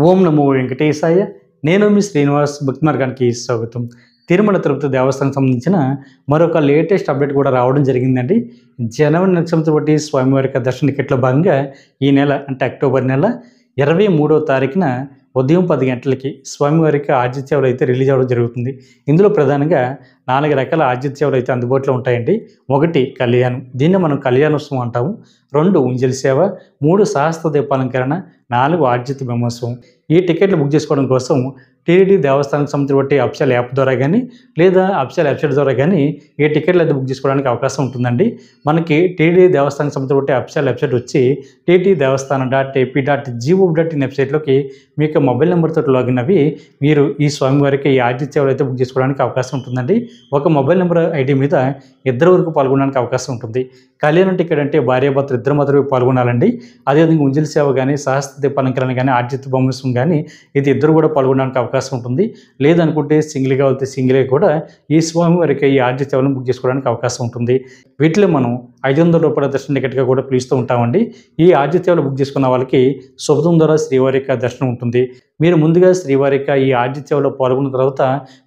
ఓం నమో వెంకటేశాయ. నేను మీ శ్రీనివాస్. భక్తి మార్గానికి స్వాగతం. తిరుమల తిరుపతి దేవస్థానం సంబంధించిన మరొక లేటెస్ట్ అప్డేట్ కూడా రావడం జరిగిందండి. జనవరి నక్షత్రం బట్టి స్వామివారి యొక్క దర్శన టికెట్లో భాగంగా ఈ నెల అంటే అక్టోబర్ నెల 23వ తారీఖున ఉదయం 10 గంటలకి స్వామివారికి ఆర్జిత సేవలు అయితే రిలీజ్ అవ్వడం జరుగుతుంది. ఇందులో ప్రధానంగా 4 రకాల ఆర్జిత సేవలు అయితే అందుబాటులో ఉంటాయండి. 1 కళ్యాణం, దీన్ని మనం కళ్యాణోత్సవం అంటాము. 2 ఉంజలి సేవ, 3 సహస్ర దీపాలంకరణ, 4 ఆర్జిత బ్రహ్మోత్సవం. ఈ టికెట్లు బుక్ చేసుకోవడం కోసం టీటీడీ దేవస్థానం సంబంధించి బట్టి అఫిషియల్ యాప్ ద్వారా కానీ లేదా అఫిషియల్ వెబ్సైట్ ద్వారా కానీ ఈ టికెట్లు అయితే బుక్ చేసుకోవడానికి అవకాశం ఉంటుందండి. మనకి టీటీడీ దేవస్థానం సంబంధించి బట్టి అఫిషియల్ వెబ్సైట్ వచ్చి ttdevaస్థానం.ap.gov.in వెబ్సైట్లోకి మీకు మొబైల్ నెంబర్తో లాగిన్ అవి మీరు ఈ స్వామివారికి ఈ ఆర్జిత సేవలు అయితే బుక్ చేసుకోవడానికి అవకాశం ఉంటుందండి. ఒక మొబైల్ నెంబర్ ఐడి మీద 2 వరకు పాల్గొనడానికి అవకాశం ఉంటుంది. కళ్యాణం టికెట్ అంటే భార్యాభర్తలు 2 మాత్రమే పాల్గొనాలండి. అదేవిధంగా ఉంజలి సేవ కానీ సహస్ర దీపాలంకరణ కానీ ఆర్జిత బ్రహ్మోత్సవం కానీ ఇది 2 కూడా పాల్గొనడానికి అవకాశం ఉంటుంది. లేదనుకుంటే సింగిల్గా వెళ్తే సింగిల్గా కూడా ఈ స్వామివారికి ఈ ఆర్జిత సేవలను బుక్ చేసుకోవడానికి అవకాశం ఉంటుంది. వీటిలో మనం 500 రూపాయల దర్శన టికెట్గా కూడా పిలుస్తూ ఉంటామండి. ఈ ఆర్జిత సేవలు బుక్ చేసుకున్న వాళ్ళకి శుభదం ద్వారా శ్రీవారి యొక్క దర్శనం ఉంటుంది. మీరు ముందుగా శ్రీవారి యొక్క ఈ ఆర్జిత సేవలో పాల్గొన్న తర్వాత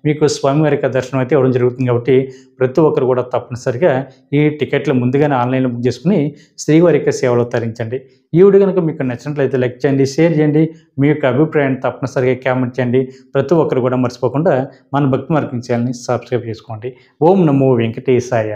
మీకు స్వామివారి యొక్క దర్శనం అయితే ఇవ్వడం జరుగుతుంది. కాబట్టి ప్రతి ఒక్కరు కూడా తప్పనిసరిగా ఈ టికెట్లు ముందుగానే ఆన్లైన్లో బుక్ చేసుకుని శ్రీవారి యొక్క సేవలో తరించండి. ఈ వీడియో కనుక మీకు నచ్చినట్లయితే లైక్ చేయండి, షేర్ చేయండి, మీ యొక్క అభిప్రాయాన్ని తప్పనిసరిగా కామెంట్ చేయండి. ప్రతి ఒక్కరు కూడా మర్చిపోకుండా మన భక్తి మార్గం ఛానల్ని సబ్స్క్రైబ్ చేసుకోండి. ఓం నమో వెంకటేశాయ.